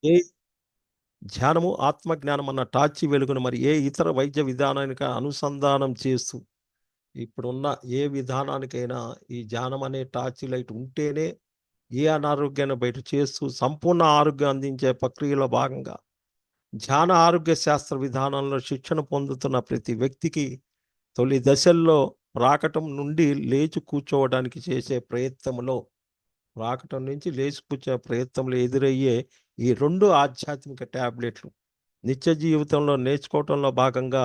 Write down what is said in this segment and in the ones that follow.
ఏ ధ్యానము ఆత్మజ్ఞానం అన్న టార్చి వెలుగును మరి ఏ ఇతర వైద్య విధానానికి అనుసంధానం చేస్తూ ఇప్పుడున్న ఏ విధానానికైనా ఈ ధ్యానం అనే టార్చి లైట్ ఉంటేనే ఏ అనారోగ్యాన్ని బయట చేస్తూ సంపూర్ణ ఆరోగ్యం అందించే ప్రక్రియలో భాగంగా ధ్యాన ఆరోగ్య శాస్త్ర విధానంలో శిక్షణ పొందుతున్న ప్రతి వ్యక్తికి తొలి దశల్లో రాకటం నుండి లేచి కూర్చోవడానికి చేసే ప్రయత్నంలో రాకటం నుంచి లేచి కూర్చో ప్రయత్నంలో ఎదురయ్యే ఈ రెండు ఆధ్యాత్మిక ట్యాబ్లెట్లు నిత్య జీవితంలో నేర్చుకోవటంలో భాగంగా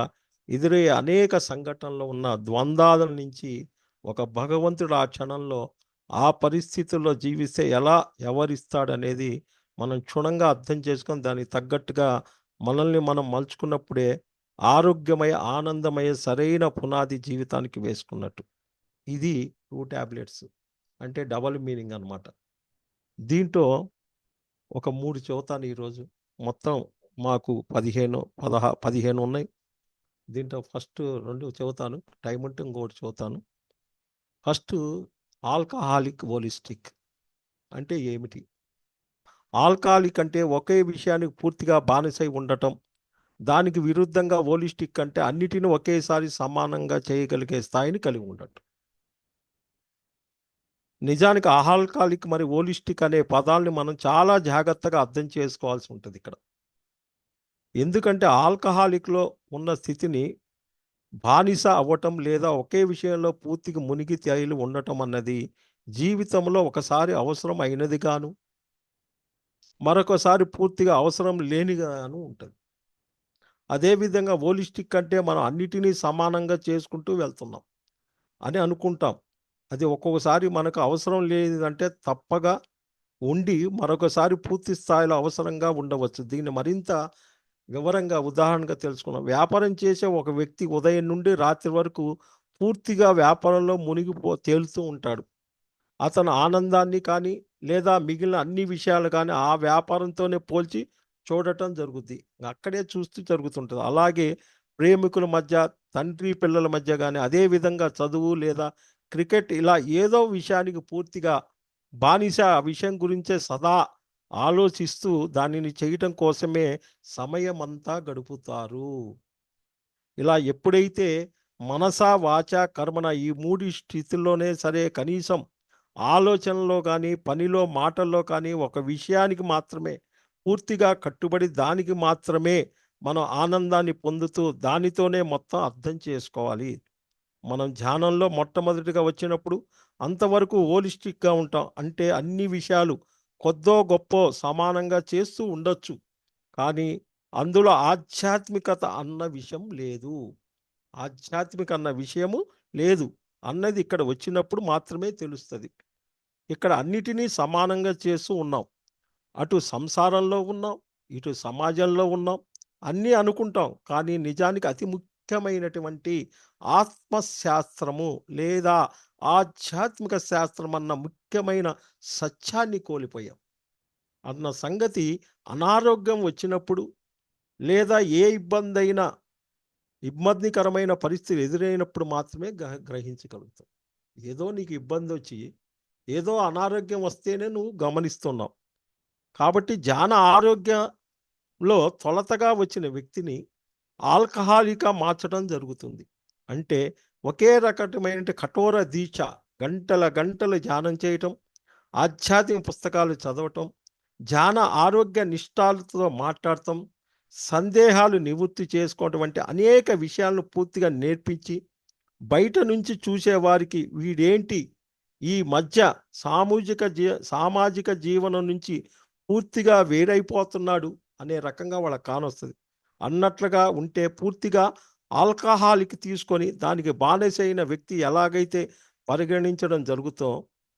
ఎదురయ్యే అనేక సంఘటనలో ఉన్న ద్వంద్వాల నుంచి ఒక భగవంతుడు ఆ క్షణంలో ఆ పరిస్థితుల్లో జీవిస్తే ఎలా ఎవరిస్తాడనేది మనం క్షుణ్ణంగా అర్థం చేసుకొని దానికి తగ్గట్టుగా మనల్ని మనం మలుచుకున్నప్పుడే ఆరోగ్యమయ ఆనందమయ సరైన పునాది జీవితానికి వేసుకున్నట్టు. ఇది 2 టాబ్లెట్స్ అంటే డబల్ మీనింగ్ అనమాట. దీంట్లో ఒక 3 చెబుతాను ఈరోజు. మొత్తం మాకు 15 ఉన్నాయి. దీంట్లో ఫస్ట్ 2 చెబుతాను. టైం ఉంటే ఇంకోటి చెబుతాను. ఫస్ట్ ఆల్కహాలిక్ హోలిస్టిక్ అంటే ఏమిటి? ఆల్కహాలిక్ అంటే ఒకే విషయానికి పూర్తిగా బానిసై ఉండటం. దానికి విరుద్ధంగా హోలిస్టిక్ అంటే అన్నిటిని ఒకేసారి సమానంగా చేయగలిగే స్థాయిని కలిగి ఉండటం. నిజానికి ఆల్కహాలిక్ మరియు హోలిస్టిక్ అనే పదాలని మనం చాలా జాగ్రత్తగా అర్థం చేసుకోవాల్సి ఉంటుంది ఇక్కడ. ఎందుకంటే ఆల్కహాలిక్లో ఉన్న స్థితిని బానిస అవ్వటం లేదా ఒకే విషయంలో పూర్తిగా మునిగి తేలి ఉండటం అన్నది జీవితంలో ఒకసారి అవసరం అయినది గాను మరొకసారి పూర్తిగా అవసరం లేనిగాను ఉంటుంది. అదేవిధంగా హోలిస్టిక్ అంటే మనం అన్నిటినీ సమానంగా చేసుకుంటూ వెళ్తున్నాం అని అనుకుంటాం. అది ఒక్కొక్కసారి మనకు అవసరం లేదంటే తప్పగా ఉండి మరొకసారి పూర్తి స్థాయిలో అవసరంగా ఉండవచ్చు. దీన్ని మరింత వివరంగా ఉదాహరణగా తెలుసుకున్నాం. వ్యాపారం చేసే ఒక వ్యక్తి ఉదయం నుండి రాత్రి వరకు పూర్తిగా వ్యాపారంలో తేలుతూ ఉంటాడు. అతను ఆనందాన్ని కానీ లేదా మిగిలిన అన్ని విషయాలు కానీ ఆ వ్యాపారంతోనే పోల్చి చూడటం జరుగుద్ది. అక్కడే చూస్తూ జరుగుతుంటుంది. అలాగే ప్రేమికుల మధ్య, తండ్రి పిల్లల మధ్య కానీ అదే విధంగా చదువు లేదా క్రికెట్ ఇలా ఏదో విషయానికి పూర్తిగా బానిస ఆ విషయం గురించే సదా ఆలోచిస్తూ దానిని చేయటం కోసమే సమయమంతా గడుపుతారు. ఇలా ఎప్పుడైతే మనస, వాచ, కర్మన ఈ 3 స్థితుల్లోనే సరే కనీసం ఆలోచనలో కానీ, పనిలో, మాటల్లో కానీ ఒక విషయానికి మాత్రమే పూర్తిగా కట్టుబడి దానికి మాత్రమే మనం ఆనందాన్ని పొందుతూ దానితోనే మొత్తం అర్థం చేసుకోవాలి. మనం ధ్యానంలో మొట్టమొదటిగా వచ్చినప్పుడు అంతవరకు హోలిస్టిక్గా ఉంటాం. అంటే అన్ని విషయాలు కొద్దో గొప్పో సమానంగా చేస్తూ ఉండొచ్చు. కానీ అందులో ఆధ్యాత్మికత అన్న విషయం లేదు. ఆధ్యాత్మిక అన్న విషయము లేదు అన్నది ఇక్కడ వచ్చినప్పుడు మాత్రమే తెలుస్తుంది. ఇక్కడ అన్నిటినీ సమానంగా చేస్తూ ఉన్నాం. అటు సంసారంలో ఉన్నాం, ఇటు సమాజంలో ఉన్నాం. అన్నీ అనుకుంటాం. కానీ నిజానికి అతి ముఖ్యమైనటువంటి ఆత్మశాస్త్రము లేదా ఆధ్యాత్మిక శాస్త్రం అన్న ముఖ్యమైన సత్యాన్ని కోల్పోయాం అన్న సంగతి అనారోగ్యం వచ్చినప్పుడు లేదా ఏ ఇబ్బందికరమైన పరిస్థితులు ఎదురైనప్పుడు మాత్రమే గ్రహించగలుగుతాం. ఏదో నీకు ఇబ్బంది వచ్చి ఏదో అనారోగ్యం వస్తేనే నువ్వు గమనిస్తున్నావు. కాబట్టి ధ్యాన ఆరోగ్యంలో తొలతగా వచ్చిన వ్యక్తిని ఆల్కహాలిక్గా మార్చడం జరుగుతుంది. అంటే ఒకే రకమైన కఠోర దీక్ష గంటల గంటలు ధ్యానం చేయటం, ఆధ్యాత్మిక పుస్తకాలు చదవటం, ధ్యాన ఆరోగ్య నిష్ఠాలతో మాట్లాడటం, సందేహాలు నివృత్తి చేసుకోవటం వంటి అనేక విషయాలను పూర్తిగా నేర్పించి బయట నుంచి చూసేవారికి వీడేంటి ఈ మధ్య సామాజిక జీవనం నుంచి పూర్తిగా వేరైపోతున్నాడు అనే రకంగా వాళ్ళకి కానొస్తుంది. అన్నట్లుగా ఉంటే పూర్తిగా ఆల్కహాలిక్ తీసుకొని దానికి బానిసైన వ్యక్తి ఎలాగైతే పరిగణించడం జరుగుతో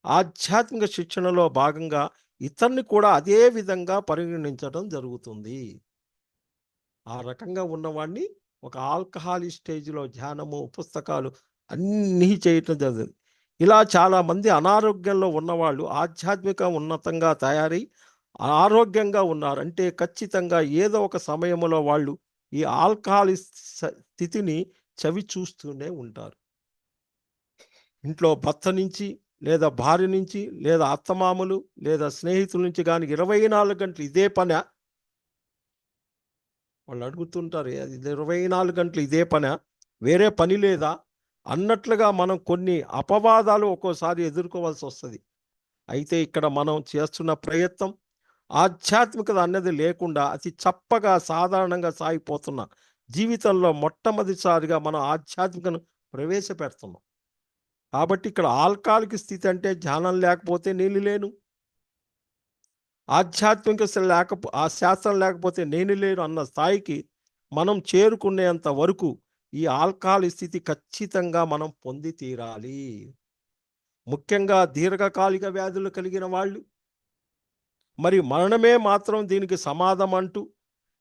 ఆధ్యాత్మిక శిక్షణలో భాగంగా ఇతన్ని కూడా అదే విధంగా పరిగణించడం జరుగుతుంది. ఆ రకంగా ఉన్నవాడిని ఒక ఆల్కహాలిక్ స్టేజ్లో ధ్యానము, పుస్తకాలు అన్నీ చేయటం జరుగుతుంది. ఇలా చాలామంది అనారోగ్యంలో ఉన్నవాళ్ళు ఆధ్యాత్మిక ఉన్నతంగా తయారై ఆరోగ్యంగా ఉన్నారు. అంటే ఖచ్చితంగా ఏదో ఒక సమయంలో వాళ్ళు ఈ ఆల్కహాలిక్ స్థితిని చవి చూస్తూనే ఉంటారు. ఇంట్లో భర్త నుంచి లేదా భార్య నుంచి లేదా అత్తమామలు లేదా స్నేహితుల నుంచి కానీ 24 గంటలు ఇదే పని వాళ్ళు అడుగుతుంటారు, అది 24 గంటలు ఇదే పనా, వేరే పని లేదా అన్నట్లుగా మనం కొన్ని అపవాదాలు ఒక్కోసారి ఎదుర్కోవాల్సి వస్తుంది. అయితే ఇక్కడ మనం చేస్తున్న ప్రయత్నం ఆధ్యాత్మికత అన్నది లేకుండా అతి చప్పగా సాధారణంగా సాగిపోతున్న జీవితంలో మొట్టమొదటిసారిగా మనం ఆధ్యాత్మికను ప్రవేశపెడుతున్నాం. కాబట్టి ఇక్కడ ఆల్కాలిక్ స్థితి అంటే ధ్యానం లేకపోతే నేను లేను, ఆధ్యాత్మిక ఆ శాస్త్రం లేకపోతే నేను లేను అన్న స్థాయికి మనం చేరుకునేంత వరకు ఈ ఆల్కహాల్ స్థితి ఖచ్చితంగా మనం పొంది తీరాలి. ముఖ్యంగా దీర్ఘకాలిక వ్యాధులు కలిగిన వాళ్ళు, మరి మరణమే మాత్రం దీనికి సమాధం అంటూ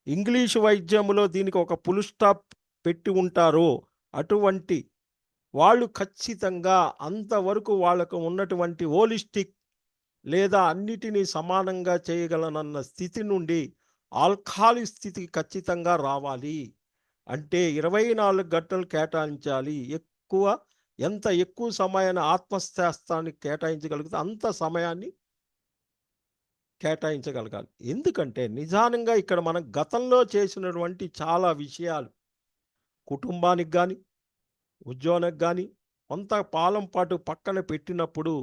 ఇంగ్లీషు వైద్యంలో దీనికి ఒక ఫుల్ స్టాప్ పెట్టి ఉంటారో అటువంటి వాళ్ళు ఖచ్చితంగా అంతవరకు వాళ్ళకు ఉన్నటువంటి హోలిస్టిక్ లేదా అన్నిటినీ సమానంగా చేయగలనన్న స్థితి నుండి ఆల్కహాలిక్ స్థితికి ఖచ్చితంగా రావాలి. అంటే 24 గంటలు కేటాయించాలి. ఎంత ఎక్కువ సమయాన్ని ఆత్మశాస్త్రానికి కేటాయించగలిగితే అంత సమయాన్ని కేటాయించగలగాలి. ఎందుకంటే నిజానంగా ఇక్కడ మనం గతంలో చేసినటువంటి చాలా విషయాలు కుటుంబానికి కానీ ఉద్యోగానికి కానీ కొంత పాలం పాటు పక్కన పెట్టినప్పుడు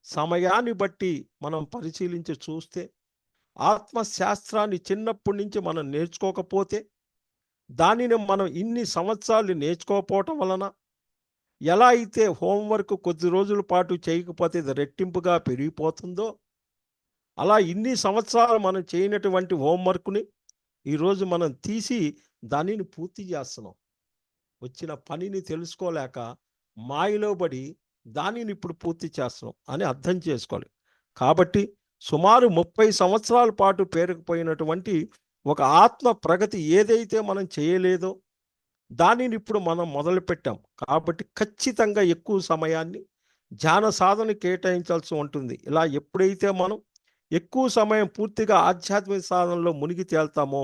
సమయాన్ని బట్టి మనం పరిశీలించి చూస్తే ఆత్మశాస్త్రాన్ని చిన్నప్పటి నుంచి మనం నేర్చుకోకపోతే, దానిని మనం ఇన్ని సంవత్సరాలు నేర్చుకోకపోవటం వలన ఎలా అయితే హోంవర్క్ కొద్ది రోజుల పాటు చేయకపోతే ఇది రెట్టింపుగా పెరిగిపోతుందో, అలా ఇన్ని సంవత్సరాలు మనం చేయనటువంటి హోంవర్క్ని ఈరోజు మనం తీసి దానిని పూర్తి చేస్తున్నాం. వచ్చిన పనిని తెలుసుకోలేక మాయలో పడి దానిని ఇప్పుడు పూర్తి చేస్తున్నాం అని అర్థం చేసుకోవాలి. కాబట్టి సుమారు 30 సంవత్సరాల పాటు పేరుకుపోయినటువంటి ఒక ఆత్మ ప్రగతి ఏదైతే మనం చేయలేదో దానిని ఇప్పుడు మనం మొదలుపెట్టాం. కాబట్టి ఖచ్చితంగా ఎక్కువ సమయాన్ని ధ్యాన సాధన కేటాయించాల్సి ఉంటుంది. ఇలా ఎప్పుడైతే మనం ఎక్కువ సమయం పూర్తిగా ఆధ్యాత్మిక సాధనలో మునిగి తేల్తామో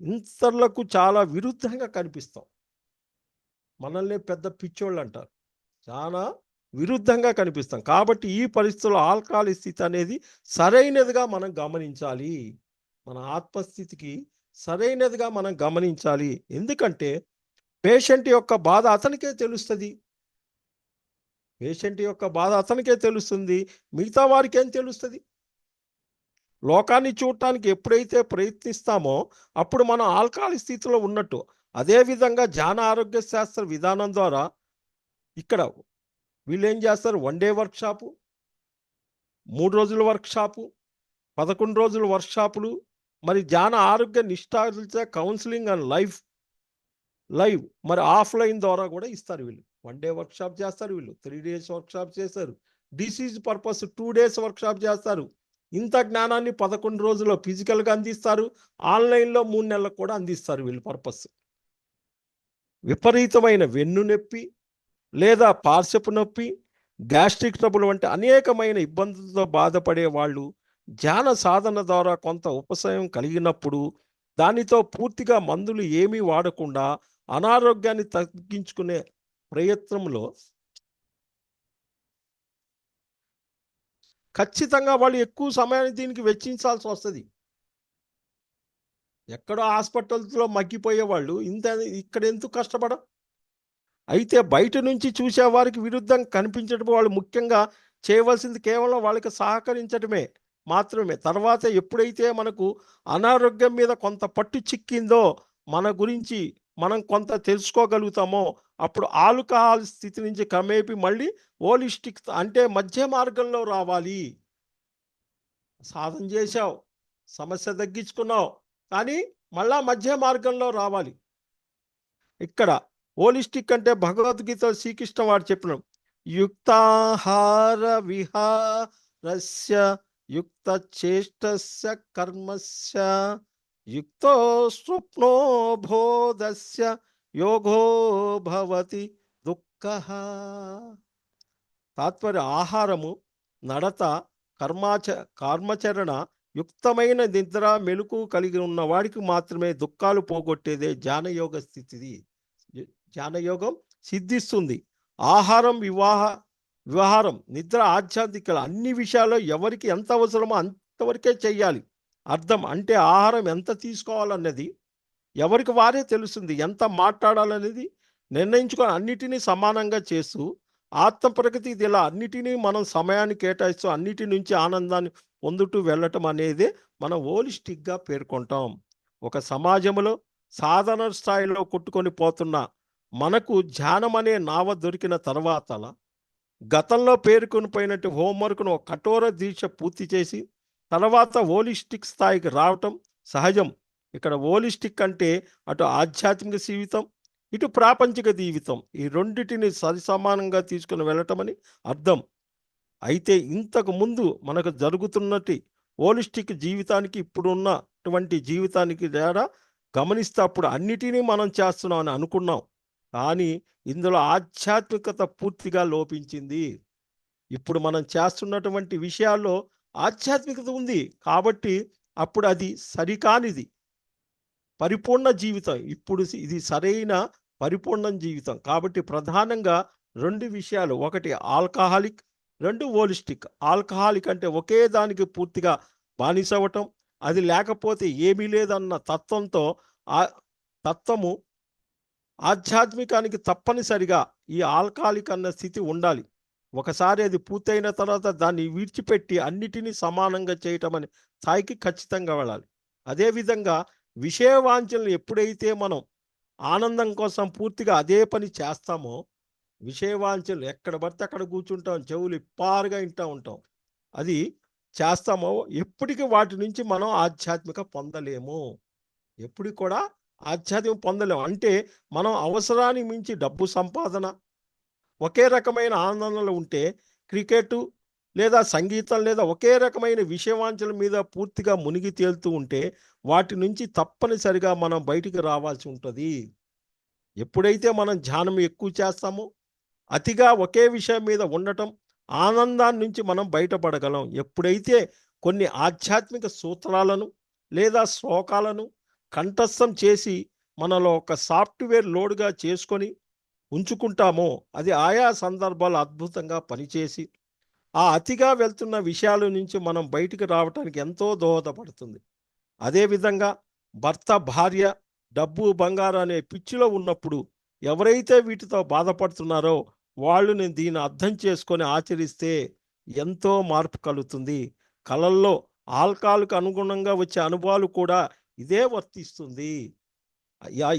ఇతరులకు చాలా విరుద్ధంగా కనిపిస్తాం. మనల్ని పెద్ద పిచ్చోళ్ళు అంటారు, చాలా విరుద్ధంగా కనిపిస్తాం. కాబట్టి ఈ పరిస్థితుల్లో ఆల్కహాల్ స్థితి అనేది సరైనదిగా మనం గమనించాలి. మన ఆత్మస్థితికి సరైనదిగా మనం గమనించాలి. ఎందుకంటే పేషెంట్ యొక్క బాధ అతనికే తెలుస్తుంది. పేషెంట్ యొక్క బాధ అతనికే తెలుస్తుంది, మిగతా వారికి ఏం తెలుస్తుంది? లోకాన్ని చూడటానికి ఎప్పుడైతే ప్రయత్నిస్తామో అప్పుడు మనం ఆల్కహాల్ స్థితిలో ఉన్నట్టు. అదేవిధంగా ధ్యాన ఆరోగ్య శాస్త్ర విధానం ద్వారా ఇక్కడ వీళ్ళు ఏం చేస్తారు, 1 డే వర్క్షాపు, 3 రోజుల వర్క్షాపు, 11 రోజుల వర్క్షాపులు, మరి ధ్యాన ఆరోగ్య నిష్ఠాతులతో కౌన్సిలింగ్ అండ్ లైవ్ మరి ఆఫ్లైన్ ద్వారా కూడా ఇస్తారు. వీళ్ళు 1 డే వర్క్షాప్ చేస్తారు, వీళ్ళు 3 డేస్ వర్క్షాప్ చేస్తారు, డిసీజ్ పర్పస్ 2 డేస్ వర్క్షాప్ చేస్తారు. ఇంత జ్ఞానాన్ని 11 రోజుల్లో ఫిజికల్గా అందిస్తారు, ఆన్లైన్లో 3 నెలలకు కూడా అందిస్తారు. వీళ్ళు పర్పస్ విపరీతమైన వెన్ను నొప్పి లేదా పార్శ్వపు నొప్పి, గ్యాస్ట్రిక్ ట్రబుల్ వంటి అనేకమైన ఇబ్బందులతో బాధపడే వాళ్ళు ధ్యాన సాధన ద్వారా కొంత ఉపశమనం కలిగినప్పుడు దానితో పూర్తిగా మందులు ఏమీ వాడకుండా అనారోగ్యాన్ని తగ్గించుకునే ప్రయత్నంలో ఖచ్చితంగా వాళ్ళు ఎక్కువ సమయాన్ని దీనికి వెచ్చించాల్సి వస్తుంది. ఎక్కడో హాస్పిటల్స్లో మగ్గిపోయే వాళ్ళు ఇక్కడ ఎందుకు కష్టపడ? అయితే బయట నుంచి చూసేవారికి విరుద్ధంగా కనిపించడం వాళ్ళు ముఖ్యంగా చేయవలసింది కేవలం వాళ్ళకి సహకరించడమే మాత్రమే. తర్వాత ఎప్పుడైతే మనకు అనారోగ్యం మీద కొంత పట్టు చిక్కిందో, మన గురించి మనం కొంత తెలుసుకోగలుగుతామో అప్పుడు ఆల్కహాల్ స్థితి నుంచి క్రమేపీ మళ్ళీ హోలిస్టిక్ అంటే మధ్య మార్గంలో రావాలి. సాధన చేశావు, సమస్య తగ్గించుకున్నావు, కానీ మళ్ళా మధ్య మార్గంలో రావాలి. ఇక్కడ హోలిస్టిక్ అంటే భగవద్గీత శ్రీకృష్ణ వారు చెప్పిన యుక్తాహార విహారస్య యుక్త చేష్టస్య కర్మస్య యుక్తో స్వప్నో బోధస్య యోగో భవతి దుఃఖః. తాత్పర్య ఆహారము, నడత, కర్మచరణ యుక్తమైన నిద్ర మెలకు కలిగి ఉన్న వాడికి మాత్రమే దుఃఖాలు పోగొట్టేదే ధ్యానయోగ స్థితిది. ధ్యానయోగం సిద్ధిస్తుంది. ఆహారం, విహారం, నిద్ర, ఆధ్యాత్మిక అన్ని విషయాల్లో ఎవరికి ఎంత అవసరమో అంతవరకే చెయ్యాలి. అర్థం అంటే ఆహారం ఎంత తీసుకోవాలన్నది, ఎవరికి వారే తెలుస్తుంది ఎంత మాట్లాడాలనేది నిర్ణయించుకొని అన్నిటినీ సమానంగా చేస్తూ ఆత్మప్రగతి ఇది ఇలా అన్నిటినీ మనం సమయాన్ని కేటాయిస్తూ అన్నిటి నుంచి ఆనందాన్ని పొందుతూ వెళ్ళటం అనేది మనం హోలిస్టిక్గా పేర్కొంటాం. ఒక సమాజంలో సాధారణ స్థాయిలో కొట్టుకొని పోతున్న మనకు ధ్యానం అనే నావ దొరికిన తర్వాత గతంలో పేరుకొని పోయినట్టు హోంవర్క్ను ఒక కఠోర దీక్ష పూర్తి చేసి తర్వాత హోలిస్టిక్ స్థాయికి రావటం సహజం. ఇక్కడ హోలిస్టిక్ అంటే అటు ఆధ్యాత్మిక జీవితం ఇటు ప్రాపంచిక జీవితం ఈ రెండిటిని సరిసమానంగా తీసుకుని వెళ్ళటమని అర్థం. అయితే ఇంతకు ముందు మనకు జరుగుతున్నటి హోలిస్టిక్ జీవితానికి ఇప్పుడున్నటువంటి జీవితానికి తేడా గమనిస్తే అప్పుడు అన్నిటినీ మనం చేస్తున్నాం అని అనుకున్నాం. కానీ ఇందులో ఆధ్యాత్మికత పూర్తిగా లోపించింది. ఇప్పుడు మనం చేస్తున్నటువంటి విషయాల్లో ఆధ్యాత్మికత ఉంది కాబట్టి అప్పుడు అది సరికానిది పరిపూర్ణ జీవితం. ఇప్పుడు ఇది సరైన పరిపూర్ణ జీవితం. కాబట్టి ప్రధానంగా రెండు విషయాలు, ఒకటి ఆల్కహాలిక్, రెండు హోలిస్టిక్. ఆల్కహాలిక్ అంటే ఒకే దానికి పూర్తిగా బానిసవటం, అది లేకపోతే ఏమీ లేదన్న తత్వంతో ఆ తత్వము ఆధ్యాత్మికానికి తప్పనిసరిగా ఈ ఆల్కహాలిక్ అన్న స్థితి ఉండాలి. ఒకసారి అది పూర్తయిన తర్వాత దాన్ని విడిచిపెట్టి అన్నిటినీ సమానంగా చేయటం అనే స్థాయికి ఖచ్చితంగా వెళ్ళాలి. అదేవిధంగా విషయవాంఛనలు ఎప్పుడైతే మనం ఆనందం కోసం పూర్తిగా అదే పని చేస్తామో, విషయవాంఛనలు ఎక్కడ పడితే అక్కడ కూర్చుంటాం, చెవులు ఇప్పారుగా వింటూ ఉంటాం, అది చేస్తామో ఎప్పటికీ వాటి నుంచి మనం ఆధ్యాత్మిక పొందలేము. ఎప్పటికి కూడా ఆధ్యాత్మికం పొందలేము. అంటే మనం అవసరానికి మించి డబ్బు సంపాదన, ఒకే రకమైన ఆనందంలో ఉంటే క్రికెట్ లేదా సంగీతం లేదా ఒకే రకమైన విషయవాంఛల మీద పూర్తిగా మునిగి తేలుతూ ఉంటే వాటి నుంచి తప్పనిసరిగా మనం బయటికి రావాల్సి ఉంటుంది. ఎప్పుడైతే మనం ధ్యానం ఎక్కువ చేస్తామో అతిగా ఒకే విషయం మీద ఉండటం ఆనందాన్ని నుంచి మనం బయటపడగలం. ఎప్పుడైతే కొన్ని ఆధ్యాత్మిక సూత్రాలను లేదా శ్లోకాలను కంఠస్థం చేసి మనలో ఒక సాఫ్ట్వేర్ లోడ్గా చేసుకొని ఉంచుకుంటామో అది ఆయా సందర్భాలు అద్భుతంగా పనిచేసి ఆ అతిగా వెళ్తున్న విషయాల నుంచి మనం బయటికి రావటానికి ఎంతో దోహదపడుతుంది. అదేవిధంగా భర్త భార్య డబ్బు బంగారు అనే పిచ్చిలో ఉన్నప్పుడు ఎవరైతే వీటితో బాధపడుతున్నారో వాళ్ళు నేను దీన్ని అర్థం చేసుకొని ఆచరిస్తే ఎంతో మార్పు కలుగుతుంది. కళల్లో ఆల్కహాల్కు అనుగుణంగా వచ్చే అనుభవాలు కూడా ఇదే వర్తిస్తుంది.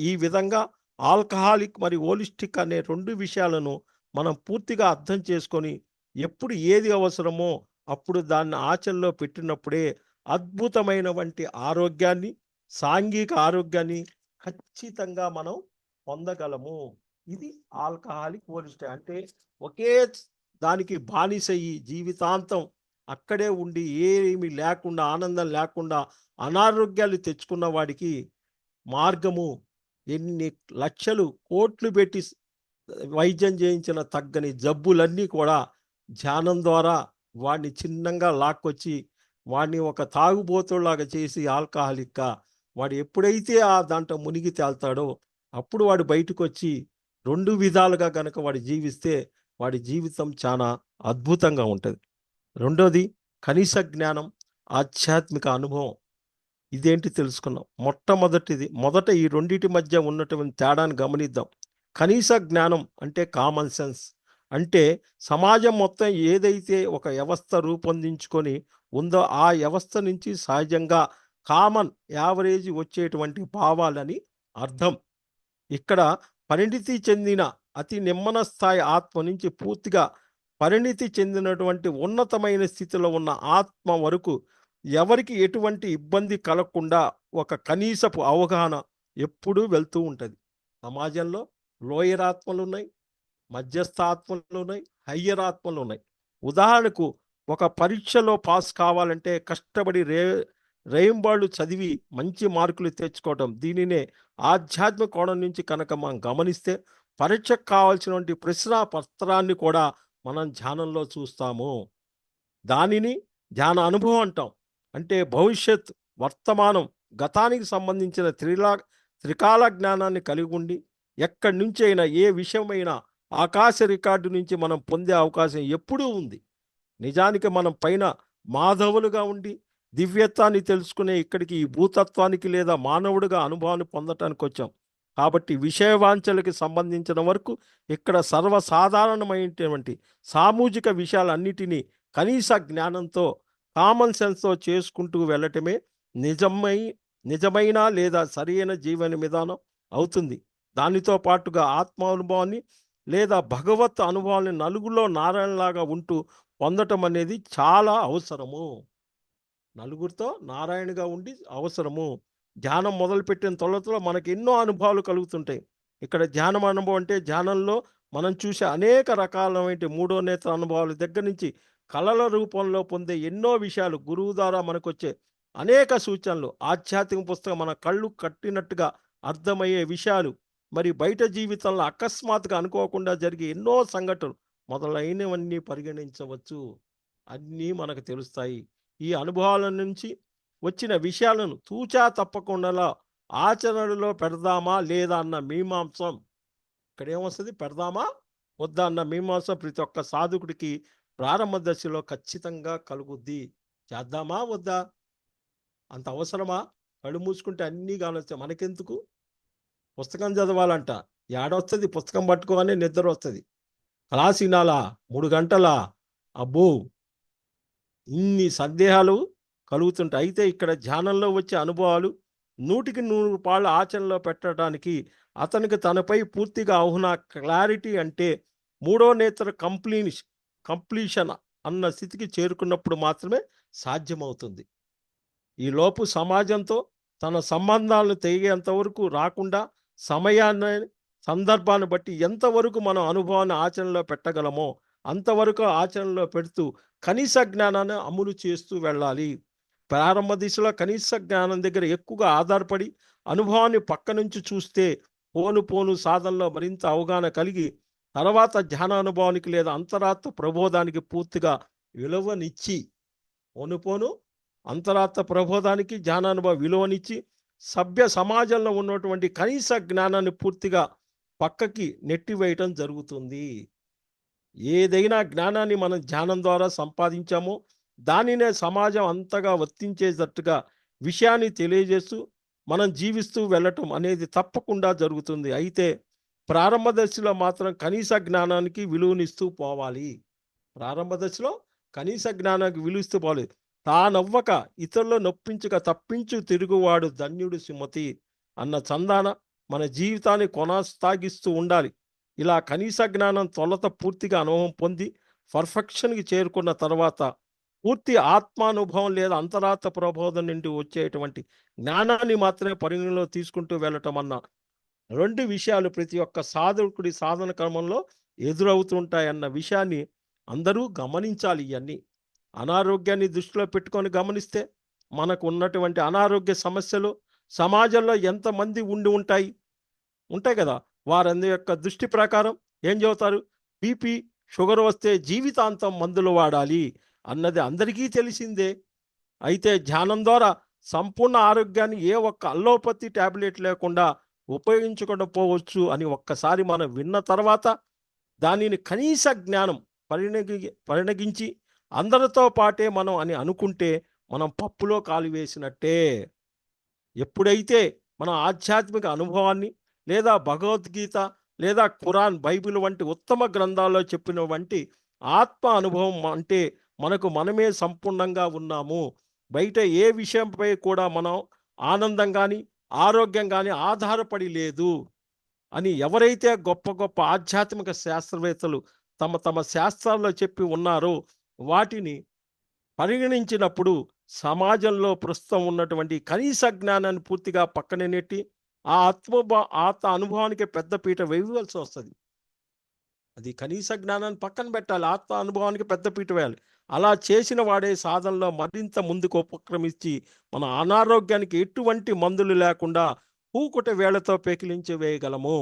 ఈ విధంగా ఆల్కహాలిక్ మరియు హోలిస్టిక్ అనే రెండు విషయాలను మనం పూర్తిగా అర్థం చేసుకొని ఎప్పుడు ఏది అవసరమో అప్పుడు దాన్ని ఆచరణలో పెట్టినప్పుడే అద్భుతమైనటువంటి ఆరోగ్యాన్ని, సాంఘిక ఆరోగ్యాన్ని ఖచ్చితంగా మనం పొందగలము. ఇది ఆల్కహాలిక్ హోలిస్టిక్ అంటే ఒకే దానికి బానిసయ్యి జీవితాంతం అక్కడే ఉండి ఏమీ లేకుండా ఆనందం లేకుండా అనారోగ్యాలు తెచ్చుకున్న వాడికి మార్గము ఎన్ని లక్షలు కోట్లు పెట్టి వైద్యం చేయించిన తగ్గని జబ్బులన్నీ కూడా ధ్యానం ద్వారా వాడిని చిన్నంగా లాక్కొచ్చి వాడిని ఒక తాగుబోతులాగా చేసి ఆల్కహాలిక్గా వాడు ఎప్పుడైతే ఆ దాంట్లో మునిగి తేల్తాడో అప్పుడు వాడు బయటకు వచ్చి రెండు విధాలుగా కనుక వాడు జీవిస్తే వాడి జీవితం చాలా అద్భుతంగా ఉంటుంది. రెండోది కనీస జ్ఞానం, ఆధ్యాత్మిక అనుభవం. ఇదేంటి తెలుసుకున్నాం. మొదట ఈ రెండింటి మధ్య ఉన్నటువంటి తేడాను గమనిద్దాం. కనీస జ్ఞానం అంటే కామన్ సెన్స్. అంటే సమాజం మొత్తం ఏదైతే ఒక వ్యవస్థ రూపొందించుకొని ఉందో ఆ వ్యవస్థ నుంచి సహజంగా కామన్ యావరేజ్ వచ్చేటువంటి భావాలని అర్థం. ఇక్కడ పరిణితి చెందిన అతి నిమ్మన స్థాయి ఆత్మ నుంచి పూర్తిగా పరిణితి చెందినటువంటి ఉన్నతమైన స్థితిలో ఉన్న ఆత్మ వరకు ఎవరికి ఎటువంటి ఇబ్బంది కలగకుండా ఒక కనీసపు అవగాహన ఎప్పుడూ వెళ్తూ ఉంటుంది. సమాజంలో లోయర్ ఆత్మలు ఉన్నాయి, మధ్యస్థ ఆత్మలు ఉన్నాయి, హయ్యర్ ఆత్మలు ఉన్నాయి. ఉదాహరణకు ఒక పరీక్షలో పాస్ కావాలంటే కష్టపడి రేయింబాళ్ళు చదివి మంచి మార్కులు తెచ్చుకోవడం, దీనినే ఆధ్యాత్మిక కోణం నుంచి కనుక మనం గమనిస్తే పరీక్షకు కావాల్సినటువంటి ప్రశ్న పత్రాన్ని కూడా మనం ధ్యానంలో చూస్తాము. దానిని ధ్యాన అనుభవం అంటాం. అంటే భవిష్యత్, వర్తమానం, గతానికి సంబంధించిన త్రికాల జ్ఞానాన్ని కలిగి ఉండి ఎక్కడి నుంచి అయినా ఏ విషయమైనా ఆకాశ రికార్డు నుంచి మనం పొందే అవకాశం ఎప్పుడూ ఉంది. నిజానికి మనం పైన మాధవులుగా ఉండి దివ్యత్వాన్ని తెలుసుకునే ఇక్కడికి ఈ భూతత్వానికి లేదా మానవుడిగా అనుభవాన్ని పొందటానికి వచ్చాం. కాబట్టి విషయవాంఛలకి సంబంధించిన వరకు ఇక్కడ సర్వసాధారణమైనటువంటి సామూహిక విషయాలన్నిటినీ కనీస జ్ఞానంతో, కామన్ సెన్స్తో చేసుకుంటూ వెళ్ళటమే నిజమై నిజమైన లేదా సరైన జీవన విధానం అవుతుంది. దానితో పాటుగా ఆత్మానుభవాన్ని లేదా భగవత్ అనుభవాన్ని నలుగురిలో నారాయణలాగా ఉంటూ పొందటం అనేది చాలా అవసరము. నలుగురితో నారాయణగా ఉండి అవసరము. ధ్యానం మొదలుపెట్టిన తొలతలో మనకి ఎన్నో అనుభవాలు కలుగుతుంటాయి. ఇక్కడ ధ్యానం అనుభవం అంటే ధ్యానంలో మనం చూసే అనేక రకాలైన మూడో నేత్ర అనుభవాల దగ్గర నుంచి కళల రూపంలో పొందే ఎన్నో విషయాలు, గురువు ద్వారా మనకొచ్చే అనేక సూచనలు, ఆధ్యాత్మిక పుస్తకం మన కళ్ళు కట్టినట్టుగా అర్థమయ్యే విషయాలు, మరి బయట జీవితంలో అకస్మాత్తుగా అనుకోకుండా జరిగే ఎన్నో సంఘటనలు మొదలైనవన్నీ పరిగణించవచ్చు. అన్నీ మనకు తెలుస్తాయి. ఈ అనుభవాల నుంచి వచ్చిన విషయాలను తూచా తప్పకుండా ఆచరణలో పెడదామా లేదా అన్న మీమాంసం, ఇక్కడ ఏమొస్తుంది, పెడదామా వద్దా అన్న మీమాంసం ప్రతి ఒక్క సాధకుడికి ప్రారంభ దశలో ఖచ్చితంగా కలుగుద్ది. చేద్దామా వద్దా, అంత అవసరమా? కళ్ళు మూసుకుంటే అన్నీ కానొస్తాయి, మనకెందుకు? పుస్తకం చదవాలంట, ఏడొస్తుంది పుస్తకం పట్టుకోగానే నిద్ర వస్తుంది. క్లాస్ వినాలా 3 గంటలా, అబ్బో, ఇన్ని సందేహాలు కలుగుతుంటాయి. అయితే ఇక్కడ ధ్యానంలో వచ్చే అనుభవాలు 100కి 100 పాళ్ళు ఆచరణలో పెట్టడానికి అతనికి తనపై పూర్తిగా అవున క్లారిటీ అంటే మూడో నేత్ర కంప్లీషన్ అన్న స్థితికి చేరుకున్నప్పుడు మాత్రమే సాధ్యమవుతుంది. ఈలోపు సమాజంతో తన సంబంధాలను తెగేంతవరకు రాకుండా సమయాన్ని, సందర్భాన్ని బట్టి ఎంతవరకు మనం అనుభవాన్ని ఆచరణలో పెట్టగలమో అంతవరకు ఆచరణలో పెడుతూ కనీస జ్ఞానాన్ని అమలు చేస్తూ వెళ్ళాలి. ప్రారంభ దిశలో కనీస జ్ఞానం దగ్గర ఎక్కువగా ఆధారపడి అనుభవాన్ని పక్క నుంచి చూస్తే పోను సాధనలో మరింత అవగాహన కలిగి తర్వాత ధ్యాన అనుభవానికి లేదా అంతరాత్మ ప్రబోధానికి పూర్తిగా విలువనిచ్చి, పోను అంతరాత్మ ప్రబోధానికి ధ్యానానుభవ విలువనిచ్చి సభ్య సమాజంలో ఉన్నటువంటి కనీస జ్ఞానాన్ని పూర్తిగా పక్కకి నెట్టివేయటం జరుగుతుంది. ఏదైనా జ్ఞానాన్ని మనం ధ్యానం ద్వారా సంపాదించామో దానినే సమాజం అంతగా వర్తించేటట్టుగా విషయాన్ని తెలియజేస్తూ మనం జీవిస్తూ వెళ్ళటం అనేది తప్పకుండా జరుగుతుంది. అయితే ప్రారంభ దశలో మాత్రం కనీస జ్ఞానానికి విలువనిస్తూ పోవాలి. ప్రారంభ దశలో కనీస జ్ఞానానికి విలువిస్తూ పోవాలి. తానవ్వక ఇతరులు నొప్పించక తప్పించు తిరుగువాడు ధన్యుడు సుమతి అన్న చందాన మన జీవితాన్ని కొనసాగిస్తూ ఉండాలి. ఇలా కనీస జ్ఞానం తొలత పూర్తిగా అనుభవం పొంది పర్ఫెక్షన్కి చేరుకున్న తర్వాత పూర్తి ఆత్మానుభవం లేదా అంతరాత్మ ప్రబోధం నుండి వచ్చేటువంటి జ్ఞానాన్ని మాత్రమే పరిగణలో తీసుకుంటూ వెళ్ళటం అన్న 2 విషయాలు ప్రతి ఒక్క సాధకుడి సాధన క్రమంలో ఎదురవుతుంటాయన్న విషయాన్ని అందరూ గమనించాలి. ఇవన్నీ అనారోగ్యాన్ని దృష్టిలో పెట్టుకొని గమనిస్తే మనకు ఉన్నటువంటి అనారోగ్య సమస్యలు సమాజంలో ఎంతమంది ఉంటాయి కదా. వారందరి యొక్క దృష్టి ప్రకారం ఏం చెబుతారు, బీపీ షుగర్ వస్తే జీవితాంతం మందులు వాడాలి అన్నది అందరికీ తెలిసిందే. అయితే ధ్యానం ద్వారా సంపూర్ణ ఆరోగ్యాన్ని ఏ ఒక్క అల్లోపతి ట్యాబ్లెట్ లేకుండా ఉపయోగించకుండా పోవచ్చు అని ఒక్కసారి మనం విన్న తర్వాత దానిని కనీస జ్ఞానం పరిణగించి అందరితో పాటే మనం అని అనుకుంటే మనం పప్పులో కాలు వేసినట్టే. ఎప్పుడైతే మన ఆధ్యాత్మిక అనుభవాన్ని లేదా భగవద్గీత లేదా ఖురాన్, బైబిల్ వంటి ఉత్తమ గ్రంథాల్లో చెప్పిన వంటి ఆత్మ అనుభవం అంటే మనకు మనమే సంపూర్ణంగా ఉన్నాము, బయట ఏ విషయంపై కూడా మనం ఆనందం కానీ ఆరోగ్యం కానీ ఆధారపడి లేదు అని ఎవరైతే గొప్ప గొప్ప ఆధ్యాత్మిక శాస్త్రవేత్తలు తమ శాస్త్రాల్లో చెప్పి ఉన్నారో వాటిని పరిగణించినప్పుడు సమాజంలో ప్రస్తుతం ఉన్నటువంటి కనీస జ్ఞానాన్ని పూర్తిగా పక్కన నెట్టి ఆ ఆత్మ అనుభవానికి పెద్దపీట వేయవలసి వస్తుంది. అది కనీస జ్ఞానాన్ని పక్కన పెట్టాలి, ఆత్మ అనుభవానికి పెద్దపీట వేయాలి. అలా చేసిన వాడే సాధనలో మరింత ముందుకు ఉపక్రమించి మన అనారోగ్యానికి ఎటువంటి మందులు లేకుండా పూకుట వేళతో పెకిలించి వేయగలము.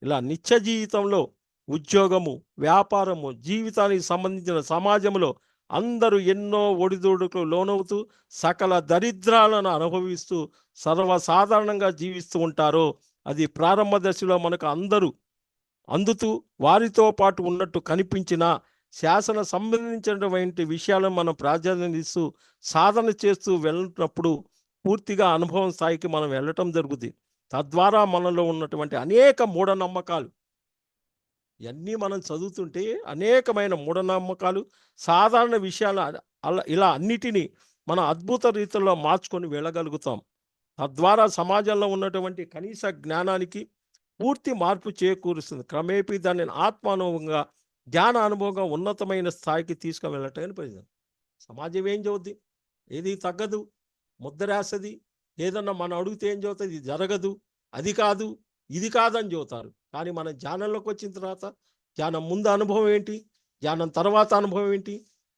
ఇలా నిత్య జీవితంలో ఉద్యోగము, వ్యాపారము, జీవితానికి సంబంధించిన సమాజంలో అందరూ ఎన్నో ఒడిదుడుకులు లోనవుతూ సకల దరిద్రాలను అనుభవిస్తూ సర్వసాధారణంగా జీవిస్తూ ఉంటారో అది ప్రారంభ దశలో మనకు అందరూ అందుతూ వారితో పాటు ఉన్నట్టు కనిపించిన శాసన సంబంధించినటువంటి విషయాలను మనం ప్రాధాన్యత ఇస్తూ సాధన చేస్తూ వెళ్ళినప్పుడు పూర్తిగా అనుభవం స్థాయికి మనం వెళ్ళటం జరుగుతుంది. తద్వారా మనలో ఉన్నటువంటి అనేక మూఢనమ్మకాలు ఇవన్నీ మనం చదువుతుంటే అనేకమైన మూఢనమ్మకాలు, సాధారణ విషయాలు అలా ఇలా అన్నిటినీ మనం అద్భుత రీతిలో మార్చుకొని వెళ్ళగలుగుతాం. తద్వారా సమాజంలో ఉన్నటువంటి కనీస జ్ఞానానికి పూర్తి మార్పు చేకూరుస్తుంది. క్రమేపీ దానిని ఆత్మానుభవంగా, జ్ఞాన అనుభవంగా ఉన్నతమైన స్థాయికి తీసుకువెళ్ళటానికి ప్రయత్నం. సమాజం ఏం చదువుద్ది? ఏది తగ్గదు, ముద్రేస్తుంది. ఏదన్నా మనం అడిగితే ఏం చదువుతుంది? ఇది జరగదు, అది కాదు, ఇది కాదని చెబుతారు. కానీ మన ధ్యానంలోకి వచ్చిన తర్వాత ధ్యానం ముందు అనుభవం ఏంటి, ధ్యానం తర్వాత అనుభవం ఏంటి,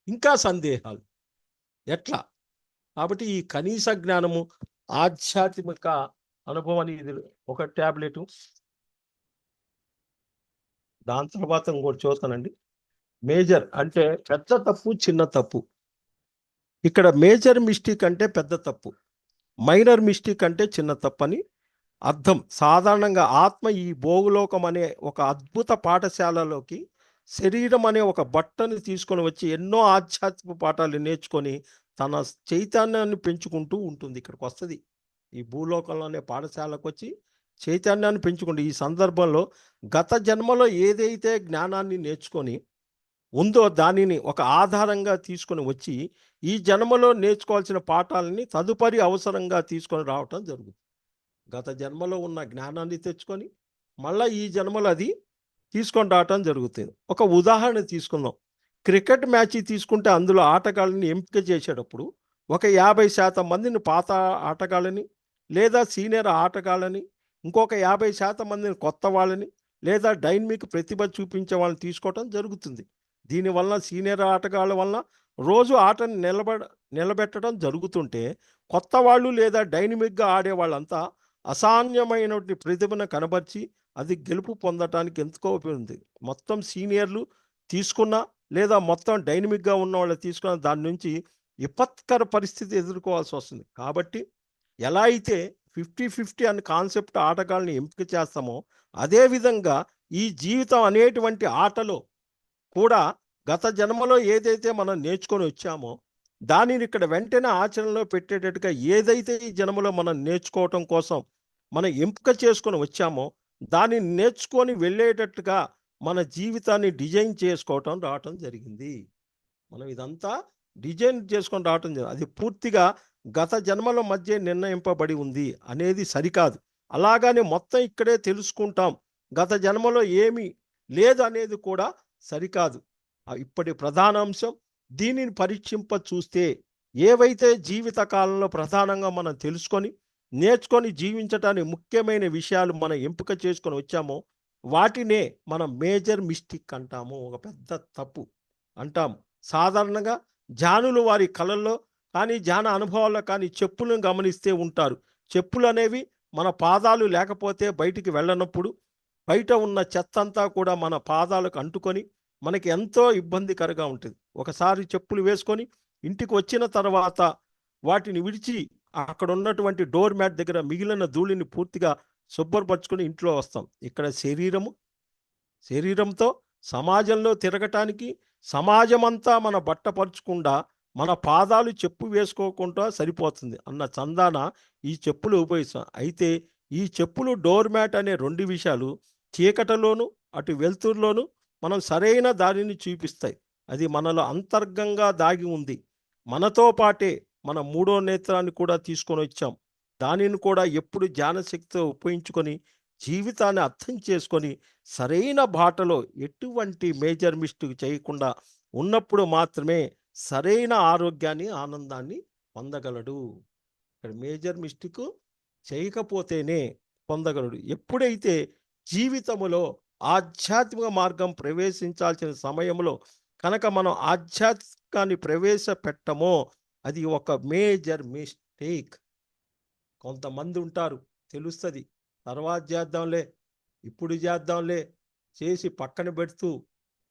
ఇంకా సందేహాలు ఎట్లా? కాబట్టి ఈ కనీస జ్ఞానము, ఆధ్యాత్మిక అనుభవం అనేది ఒక ట్యాబ్లెట్. దాని తర్వాత ఇంకోటి చూస్తానండి. మేజర్ అంటే పెద్ద తప్పు, చిన్న తప్పు. ఇక్కడ మేజర్ మిస్టేక్ అంటే పెద్ద తప్పు, మైనర్ మిస్టేక్ అంటే చిన్న తప్పు అని అర్థం. సాధారణంగా ఆత్మ ఈ భోగులోకం అనే ఒక అద్భుత పాఠశాలలోకి శరీరం అనే ఒక బట్టని తీసుకొని వచ్చి ఎన్నో ఆధ్యాత్మిక పాఠాలు నేర్చుకొని తన చైతన్యాన్ని పెంచుకుంటూ ఉంటుంది. ఇక్కడికి వస్తుంది, ఈ భూలోకంలోనే పాఠశాలకు వచ్చి చైతన్యాన్ని పెంచుకుంటూ ఈ సందర్భంలో గత జన్మలో ఏదైతే జ్ఞానాన్ని నేర్చుకొని ఉందో దానిని ఒక ఆధారంగా తీసుకొని వచ్చి ఈ జన్మలో నేర్చుకోవాల్సిన పాఠాలని తదుపరి అవసరంగా తీసుకొని రావటం జరుగుతుంది. గత జన్మలో ఉన్న జ్ఞానాన్ని తెచ్చుకొని మళ్ళీ ఈ జన్మలో అది తీసుకొని రావటం జరుగుతుంది. ఒక ఉదాహరణ తీసుకుందాం. క్రికెట్ మ్యాచ్ తీసుకుంటే అందులో ఆటగాళ్ళని ఎంపిక చేసేటప్పుడు ఒక 50% మందిని పాత ఆటగాళ్ళని లేదా సీనియర్ ఆటగాళ్ళని, ఇంకొక 50% మందిని కొత్త వాళ్ళని లేదా డైనమిక్ ప్రతిభ చూపించే వాళ్ళని తీసుకోవటం జరుగుతుంది. దీనివల్ల సీనియర్ ఆటగాళ్ళ వల్ల రోజు ఆటను నిలబెట్టడం జరుగుతుంటే కొత్త వాళ్ళు లేదా డైనమిక్గా ఆడే వాళ్ళంతా అసామాన్యమైనటువంటి ప్రతిభను కనబర్చి అది గెలుపు పొందటానికి ఎంతో ఉపయోగింది. మొత్తం సీనియర్లు తీసుకున్న లేదా మొత్తం డైనమిక్గా ఉన్న వాళ్ళు తీసుకున్న దాని నుంచి విపత్కర పరిస్థితి ఎదుర్కోవాల్సి వస్తుంది. కాబట్టి ఎలా అయితే 50-50 అనే కాన్సెప్ట్ ఆటగాళ్ళని ఎంపిక చేస్తామో అదేవిధంగా ఈ జీవితం అనేటువంటి ఆటలో కూడా గత జన్మలో ఏదైతే మనం నేర్చుకొని వచ్చామో దానిని ఇక్కడ వెంటనే ఆచరణలో పెట్టేటట్టుగా ఏదైతే ఈ జన్మలో మనం నేర్చుకోవటం కోసం మనం ఎంపిక చేసుకొని వచ్చామో దానిని నేర్చుకొని వెళ్ళేటట్టుగా మన జీవితాన్ని డిజైన్ చేసుకోవటం రావటం జరిగింది. మనం ఇదంతా డిజైన్ చేసుకొని రావటం జరిగింది. అది పూర్తిగా గత జన్మల మధ్య నిర్ణయింపబడి ఉంది అనేది సరికాదు. అలాగానే మొత్తం ఇక్కడే తెలుసుకుంటాం, గత జన్మలో ఏమీ లేదు అనేది కూడా సరికాదు. ఇప్పటి ప్రధాన అంశం దీనిని పరీక్షింప చూస్తే ఏవైతే జీవిత కాలంలో ప్రధానంగా మనం తెలుసుకొని నేర్చుకొని జీవించటానికి ముఖ్యమైన విషయాలు మనం ఎంపిక చేసుకొని వచ్చామో వాటినే మనం మేజర్ మిస్టేక్ అంటాము, ఒక పెద్ద తప్పు అంటాము. సాధారణంగా ధ్యానులు వారి కళల్లో కానీ ధ్యాన అనుభవాల్లో కానీ చెప్పులను గమనిస్తే ఉంటారు. చెప్పులు అనేవి మన పాదాలు లేకపోతే బయటికి వెళ్ళనప్పుడు బయట ఉన్న చెత్త అంతా కూడా మన పాదాలకు అంటుకొని మనకి ఎంతో ఇబ్బందికరంగా ఉంటుంది. ఒకసారి చెప్పులు వేసుకొని ఇంటికి వచ్చిన తర్వాత వాటిని విడిచి అక్కడ ఉన్నటువంటి డోర్ మ్యాట్ దగ్గర మిగిలిన ధూళిని పూర్తిగా శుభ్రపరచుకొని ఇంట్లో వస్తాం. ఇక్కడ శరీరంతో సమాజంలో తిరగటానికి సమాజమంతా మన బట్టపరచకుండా మన పాదాలు చెప్పు వేసుకోకుండా సరిపోతుంది అన్న చందాన ఈ చెప్పులు ఉపయోగిస్తాం. అయితే ఈ చెప్పులు డోర్ మ్యాట్ అనే 2 విషయాలు చీకటిలోను అటు వెలుతురులోను మనం సరైన దారిని చూపిస్తాయి. అది మనలో అంతర్గంగా దాగి ఉంది. మనతో పాటే మన 3వ నేత్రాన్ని కూడా తీసుకొని వచ్చాం. దానిని కూడా ఎప్పుడు జ్ఞానశక్తితో ఉపయోగించుకొని జీవితాన్ని అర్థం చేసుకొని సరైన బాటలో ఎటువంటి మేజర్ మిస్టేక్ చేయకుండా ఉన్నప్పుడు మాత్రమే సరైన ఆరోగ్యాన్ని, ఆనందాన్ని పొందగలడు. ఇక్కడ మేజర్ మిస్టేక్ చేయకపోతేనే పొందగలడు. ఎప్పుడైతే జీవితంలో ఆధ్యాత్మిక మార్గం ప్రవేశించాల్సిన సమయంలో కనుక మనం ఆధ్యాత్మికాన్ని ప్రవేశపెట్టమో అది ఒక మేజర్ మిస్టేక్. కొంతమంది ఉంటారు, తెలుస్తుంది, తర్వాత చేద్దాంలే, ఇప్పుడు చేద్దాంలే చేసి పక్కన పెడుతూ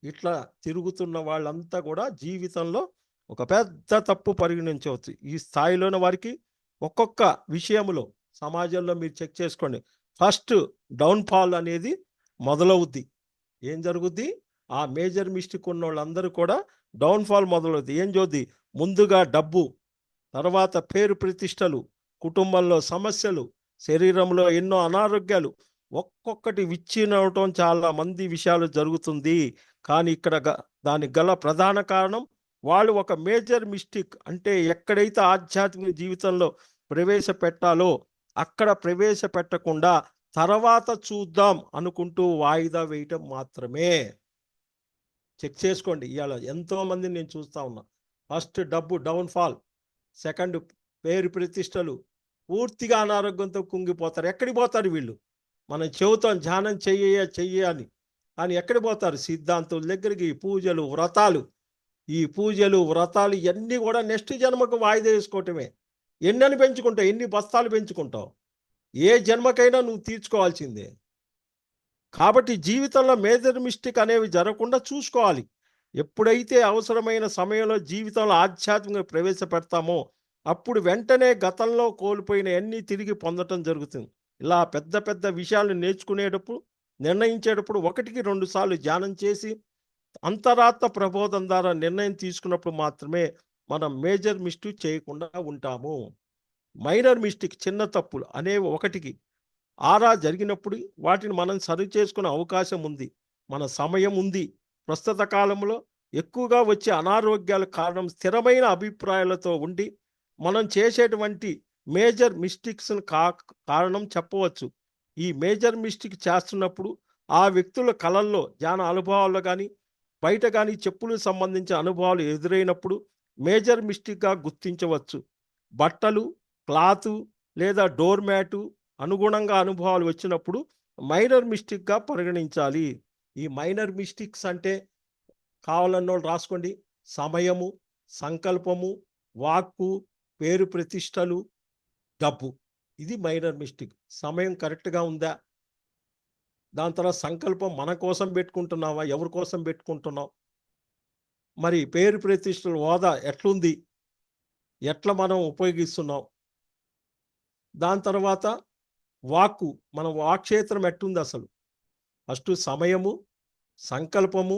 ఇట్లా తిరుగుతున్న వాళ్ళంతా కూడా జీవితంలో ఒక పెద్ద తప్పు పరిగణించవచ్చు. ఈ స్థాయిలోని వారికి ఒక్కొక్క విషయంలో సమాజంలో మీరు చెక్ చేసుకోండి, ఫస్ట్ డౌన్ఫాల్ అనేది మొదలవుద్ది. ఏం జరుగుద్ది? ఆ మేజర్ మిస్టేక్ ఉన్న వాళ్ళందరూ కూడా డౌన్ఫాల్ మొదలవుతుంది. ఏం చూద్ది? ముందుగా డబ్బు, తర్వాత పేరు ప్రతిష్టలు, కుటుంబంలో సమస్యలు, శరీరంలో ఎన్నో అనారోగ్యాలు, ఒక్కొక్కటి విచ్ఛిన్నవటం చాలా మంది విషయాలు జరుగుతుంది. కానీ ఇక్కడ దానికి గల ప్రధాన కారణం వాళ్ళు ఒక మేజర్ మిస్టేక్, అంటే ఎక్కడైతే ఆధ్యాత్మిక జీవితంలో ప్రవేశపెట్టాలో అక్కడ ప్రవేశపెట్టకుండా తర్వాత చూద్దాం అనుకుంటూ వాయిదా వేయటం మాత్రమే. చెక్ చేసుకోండి. ఇవాళ ఎంతోమందిని నేను చూస్తూ ఉన్నా. ఫస్ట్ డబ్బు డౌన్ఫాల్, సెకండ్ పేరు ప్రతిష్టలు, పూర్తిగా అనారోగ్యంతో కుంగిపోతారు. ఎక్కడికి పోతారు వీళ్ళు? మనం చెబుతాం ధ్యానం చెయ్యి అని, కానీ ఎక్కడికి పోతారు? సిద్ధాంతుల దగ్గరికి. పూజలు వ్రతాలు, ఈ పూజలు వ్రతాలు ఇవన్నీ కూడా నెక్స్ట్ జన్మకు వాయిదా వేసుకోవటమే. ఎన్నని పెంచుకుంటావు? ఎన్ని బస్తాలు పెంచుకుంటావు? ఏ జన్మకైనా నువ్వు తీర్చుకోవాల్సిందే. కాబట్టి జీవితంలో మేజర్ మిస్టేక్ అనేవి జరగకుండా చూసుకోవాలి. ఎప్పుడైతే అవసరమైన సమయంలో జీవితంలో ఆధ్యాత్మిక ప్రవేశపెడతామో అప్పుడు వెంటనే గతంలో కోల్పోయిన అన్నీ తిరిగి పొందటం జరుగుతుంది. ఇలా పెద్ద పెద్ద విషయాలు నేర్చుకునేటప్పుడు, నిర్ణయించేటప్పుడు 1-2 సార్లు ధ్యానం చేసి అంతరాత్మ ప్రబోధం ద్వారా నిర్ణయం తీసుకున్నప్పుడు మాత్రమే మనం మేజర్ మిస్టేక్ చేయకుండా ఉంటాము. మైనర్ మిస్టేక్, చిన్న తప్పులు అనేవి 1కి ఆరా జరిగినప్పుడు వాటిని మనం సరి చేసుకునే అవకాశం ఉంది, మన సమయం ఉంది. ప్రస్తుత కాలంలో ఎక్కువగా వచ్చే అనారోగ్యాల కారణం స్థిరమైన అభిప్రాయాలతో ఉండి మనం చేసేటువంటి మేజర్ మిస్టేక్స్ కారణం చెప్పవచ్చు. ఈ మేజర్ మిస్టేక్ చేస్తున్నప్పుడు ఆ వ్యక్తుల కళల్లో ధ్యాన అనుభవాల్లో కానీ బయట కానీ చెప్పులకు సంబంధించిన అనుభవాలు ఎదురైనప్పుడు మేజర్ మిస్టేక్గా గుర్తించవచ్చు. బట్టలు, క్లాతు లేదా డోర్ మ్యాటు అనుగుణంగా అనుభవాలు వచ్చినప్పుడు మైనర్ మిస్టేక్గా పరిగణించాలి. ఈ మైనర్ మిస్టేక్స్ అంటే కావాలన్నోళ్ళు రాసుకోండి: సమయము, సంకల్పము, వాక్కు, పేరు ప్రతిష్టలు, డబ్బు. ఇది మైనర్ మిస్టేక్. సమయం కరెక్ట్గా ఉందా? దాని తర్వాత సంకల్పం మన కోసం పెట్టుకుంటున్నావా? ఎవరి కోసం పెట్టుకుంటున్నావు? మరి పేరు ప్రతిష్టలు, హోదా ఎట్లుంది? ఎట్లా మనం ఉపయోగిస్తున్నాం? దాని తర్వాత వాక్కు, మన వాక్క్షేత్రం ఎట్లుంది అసలు? ఫస్ట్ సమయము, సంకల్పము,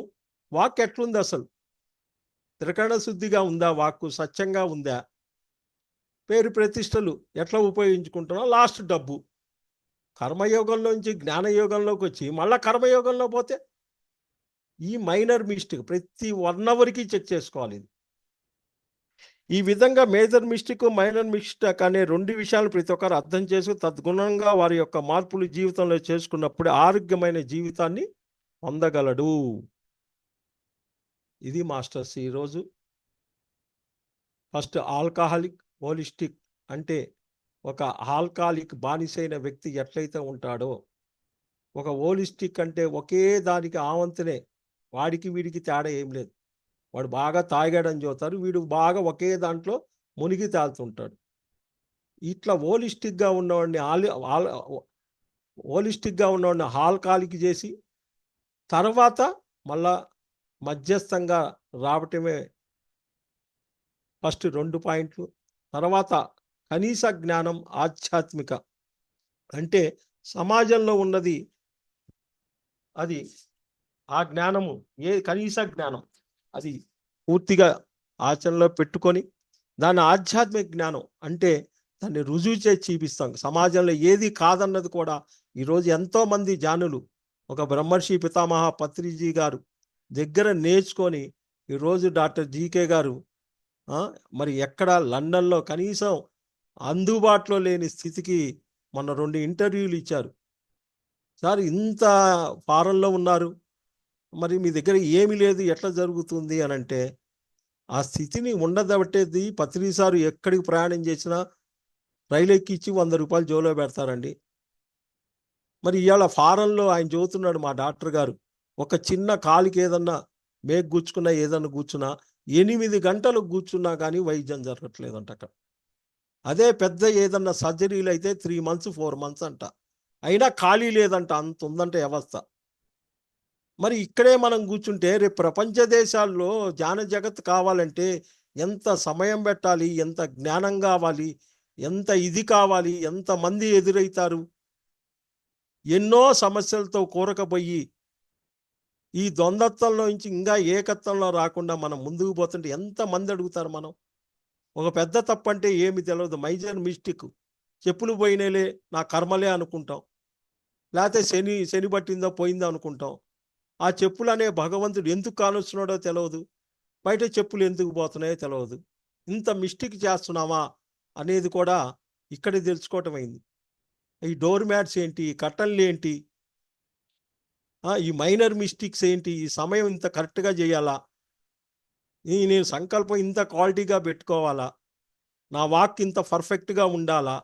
వాక్ ఎట్లుంది అసలు? త్రికరణ శుద్ధిగా ఉందా? వాక్కు సత్యంగా ఉందా? పేరు ప్రతిష్టలు ఎట్లా ఉపయోగించుకుంటున్నాం? లాస్ట్ డబ్బు. కర్మయోగంలోంచి జ్ఞానయోగంలోకి వచ్చి మళ్ళీ కర్మయోగంలో పోతే ఈ మైనర్ మిస్టేక్ ప్రతి 1 అవర్కి చెక్ చేసుకోవాలి. ఈ విధంగా మేజర్ మిస్టేక్, మైనర్ మిస్టేక్ అనే 2 విషయాలు ప్రతి ఒక్కరు అర్థం చేసుకుని తద్గుణంగా వారి యొక్క మార్పులు జీవితంలో చేసుకున్నప్పుడు ఆరోగ్యమైన జీవితాన్ని పొందగలడు. ఇది మాస్టర్స్ ఈరోజు. ఫస్ట్ ఆల్కహాలిక్, హోలిస్టిక్ అంటే ఒక ఆల్కహాలిక్ బానిసైన వ్యక్తి ఎట్లయితే ఉంటాడో, ఒక హోలిస్టిక్ అంటే ఒకే దానికి ఆవంతనే, వాడికి వీడికి తేడా ఏం లేదు. వాడు బాగా తాగాడని చెబుతారు, వీడు బాగా ఒకే దాంట్లో మునిగి తేలుతుంటాడు. ఇట్లా హోలిస్టిక్గా ఉన్నవాడిని ఆల్కహాలిక్ చేసి తర్వాత మళ్ళా మధ్యస్థంగా రావటమే ఫస్ట్ 2 పాయింట్లు. తర్వాత కనీస జ్ఞానం, ఆధ్యాత్మిక అంటే సమాజంలో ఉన్నది అది, ఆ జ్ఞానము కనీస జ్ఞానం అది పూర్తిగా ఆచరణలో పెట్టుకొని దాని ఆధ్యాత్మిక జ్ఞానం అంటే దాన్ని రుజువు చేసి చూపిస్తాం. సమాజంలో ఏది కాదన్నది కూడా ఈరోజు ఎంతోమంది జానులు ఒక బ్రహ్మర్షి పితామహ పత్రిజీ గారు దగ్గర నేర్చుకొని ఈరోజు డాక్టర్ జీకే గారు మరి ఎక్కడ లండన్లో కనీసం అందుబాటులో లేని స్థితికి మొన్న 2 ఇంటర్వ్యూలు ఇచ్చారు. సార్ ఇంత ఫారెన్లో ఉన్నారు, మరి మీ దగ్గర ఏమీ లేదు, ఎట్లా జరుగుతుంది అని అంటే ఆ స్థితిని ఉండదబట్టేది. పత్రి సారు ఎక్కడికి ప్రయాణం చేసినా రైలు ఎక్కించి 100 రూపాయలు జోలో పెడతారండి. మరి ఇవాళ ఫారెన్లో ఆయన చదువుతున్నాడు మా డాక్టర్ గారు, ఒక చిన్న కాలికి ఏదన్నా మేకు గుచ్చుకున్నా ఏదన్నా కూర్చున్నా 8 గంటలు కూర్చున్నా కానీ వైద్యం జరగట్లేదంట అక్కడ. అదే పెద్ద ఏదన్నా సర్జరీలు అయితే 3 మంత్స్ 4 మంత్స్ అంట, అయినా ఖాళీ లేదంట, అంత ఉందంట వ్యవస్థ. మరి ఇక్కడే మనం కూర్చుంటే రేపు ప్రపంచ దేశాల్లో జ్ఞాన జగత్ కావాలంటే ఎంత సమయం పెట్టాలి, ఎంత జ్ఞానం కావాలి, ఎంత ఇది కావాలి, ఎంతమంది ఎదురవుతారు. ఎన్నో సమస్యలతో కూరకపోయి ఈ ద్వంద్వత్వంలో నుంచి ఇంకా ఏకత్వంలో రాకుండా మనం ముందుకు పోతుంటే ఎంతమంది అడుగుతారు మనం? ఒక పెద్ద తప్పు అంటే ఏమి తెలియదు, మైజర్ మిస్టేక్, చెప్పులు పోయినలే నా కర్మలే అనుకుంటాం, లేకపోతే శని పట్టిందో పోయిందో అనుకుంటాం. ఆ చెప్పులు అనే భగవంతుడు ఎందుకు కానుస్తున్నాడో తెలియదు, బయట చెప్పులు ఎందుకు పోతున్నాయో తెలియదు. ఇంత మిస్టేక్ చేస్తున్నామా అనేది కూడా ఇక్కడ తెలుసుకోవటం అయింది. ఈ డోర్ మ్యాట్స్ ఏంటి, ఈ కట్టన్లు ఏంటి, ఈ మైనర్ మిస్టేక్స్ ఏంటి, ఈ సమయం ఇంత కరెక్ట్గా చేయాలా, నేను సంకల్పం ఇంత క్వాలిటీగా పెట్టుకోవాలా, నా వాక్ ఇంత పర్ఫెక్ట్గా ఉండాలా,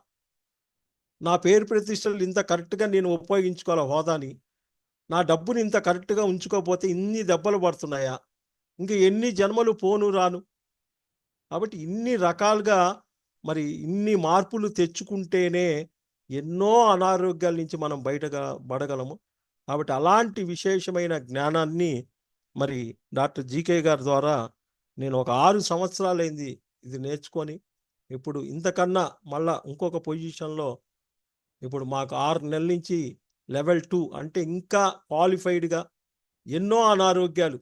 నా పేరు ప్రతిష్టలు ఇంత కరెక్ట్గా నేను ఉపయోగించుకోవాలా హోదాని, నా డబ్బుని ఇంత కరెక్ట్గా ఉంచుకోకపోతే ఇన్ని దెబ్బలు పడుతున్నాయా, ఇంక ఎన్ని జన్మలు పోను రాను. కాబట్టి ఇన్ని రకాలుగా మరి ఇన్ని మార్పులు తెచ్చుకుంటేనే ఎన్నో అనారోగ్యాల నుంచి మనం బయటగా పడగలము. కాబట్టి అలాంటి విశేషమైన జ్ఞానాన్ని మరి డాక్టర్ జీకే గారి ద్వారా నేను ఒక 6 సంవత్సరాలైంది ఇది నేర్చుకొని, ఇప్పుడు ఇంతకన్నా మళ్ళా ఇంకొక పొజిషన్లో ఇప్పుడు మాకు 6 నెలల నుంచి లెవెల్ 2 అంటే ఇంకా క్వాలిఫైడ్గా ఎన్నో అనారోగ్యాలు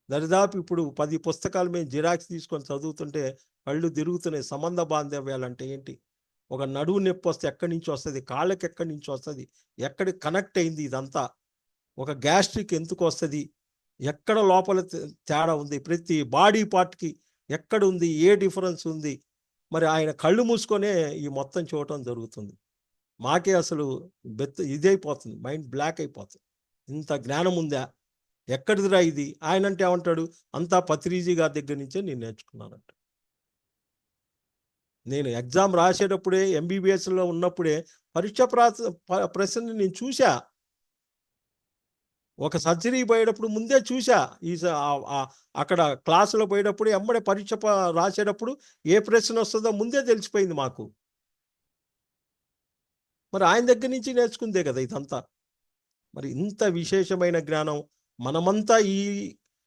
దరిదాపు ఇప్పుడు 10 పుస్తకాలు మేము జిరాక్స్ తీసుకొని చదువుతుంటే కళ్ళు తిరుగుతున్నాయి. సంబంధ బాంధవ్యాలు అంటే ఏంటి, ఒక నడువు నొప్పి వస్తే ఎక్కడి నుంచి వస్తుంది, కాళ్ళకి ఎక్కడి నుంచి వస్తుంది, ఎక్కడికి కనెక్ట్ అయింది ఇదంతా, ఒక గ్యాస్ట్రిక్ ఎందుకు వస్తుంది, ఎక్కడ లోపల తేడా ఉంది, ప్రతి బాడీ పార్ట్కి ఎక్కడ ఉంది, ఏ డిఫరెన్స్ ఉంది, మరి ఆయన కళ్ళు మూసుకొనే ఈ మొత్తం చూడటం జరుగుతుంది. మాకే అసలు ఇదైపోతుంది, మైండ్ బ్లాక్ అయిపోతుంది. ఇంత జ్ఞానం ఉందా, ఎక్కడిదిరా ఇది? ఆయన అంటే ఏమంటాడు, అంతా పత్రిజీ గారి దగ్గర నుంచే నేను నేర్చుకున్నానంట. నేను ఎగ్జామ్ రాసేటప్పుడే ఎంబీబీఎస్లో ఉన్నప్పుడే పరీక్ష ప్రశ్నని నేను చూసా, ఒక సర్జరీ పోయేటప్పుడు ముందే చూసా, అక్కడ క్లాసులో పోయేటప్పుడు ఎమ్మడే పరీక్ష రాసేటప్పుడు ఏ ప్రశ్న వస్తుందో ముందే తెలిసిపోయింది మాకు. మరి ఆయన దగ్గర నుంచి నేర్చుకుందే కదా ఇదంతా. మరి ఇంత విశేషమైన జ్ఞానం మనమంతా ఈ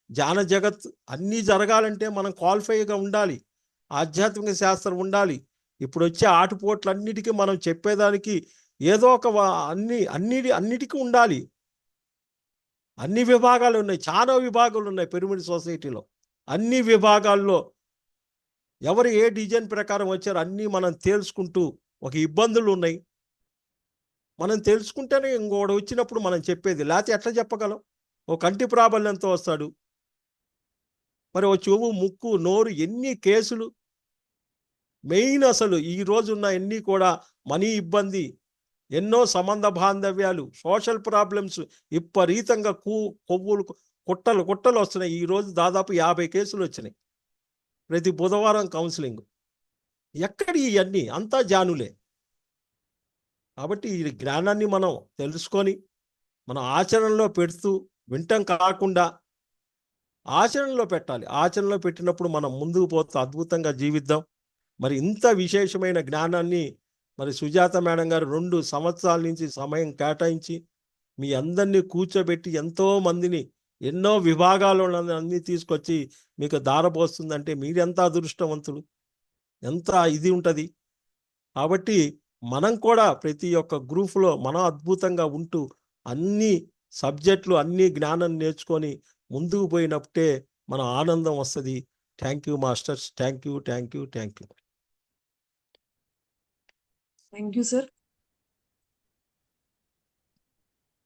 జ్ఞాన జగత్ అన్నీ జరగాలంటే మనం క్వాలిఫైగా ఉండాలి, ఆధ్యాత్మిక శాస్త్రం ఉండాలి. ఇప్పుడు వచ్చే ఆటుపోట్లన్నిటికీ మనం చెప్పేదానికి ఏదో ఒక అన్నిటికీ ఉండాలి. అన్ని విభాగాలు ఉన్నాయి, చాలా విభాగాలు ఉన్నాయి పిరమిడ్ సొసైటీలో. అన్ని విభాగాల్లో ఎవరు ఏ డిజైన్ ప్రకారం వచ్చారో అన్నీ మనం తెలుసుకుంటూ, ఒక ఇబ్బందులు ఉన్నాయి మనం తెలుసుకుంటేనే ఇంకోటి వచ్చినప్పుడు మనం చెప్పేది, లేకపోతే ఎట్లా చెప్పగలం? ఓ కంటి ప్రాబల్యంతో వస్తాడు, మరి ఓ చెవు, ముక్కు, నోరు, ఎన్ని కేసులు. మెయిన్ అసలు ఈ రోజున్న ఎన్ని కూడా మనీ ఇబ్బంది, ఎన్నో సంబంధ బాంధవ్యాలు, సోషల్ ప్రాబ్లమ్స్ విపరీతంగా కొవ్వులు కుట్టలు వస్తున్నాయి. ఈరోజు దాదాపు 50 కేసులు వచ్చినాయి ప్రతి బుధవారం కౌన్సిలింగ్. ఎక్కడి ఇవన్నీ? అంతా జానులే. కాబట్టి ఈ జ్ఞానాన్ని మనం తెలుసుకొని మనం ఆచరణలో పెడుతూ వింటం కాకుండా ఆచరణలో పెట్టాలి. ఆచరణలో పెట్టినప్పుడు మనం ముందుకు పోతూ అద్భుతంగా జీవిద్దాం. మరి ఇంత విశేషమైన జ్ఞానాన్ని మరి సుజాత మేడం గారు 2 సంవత్సరాల నుంచి సమయం కేటాయించి మీ అందరినీ కూర్చోబెట్టి ఎంతో మందిని ఎన్నో విభాగాల్లో అన్నీ తీసుకొచ్చి మీకు దారపోస్తుందంటే మీరెంత అదృష్టవంతులు, ఎంత ఇది ఉంటుంది. కాబట్టి మనం కూడా ప్రతి ఒక్క గ్రూప్లో మనం అద్భుతంగా ఉంటూ అన్ని సబ్జెక్టులు అన్ని జ్ఞానం నేర్చుకొని ముందుకు పోయినప్పుడే మన ఆనందం వస్తుంది. Thank you masters, thank you, thank you, thank you. Thank you sir.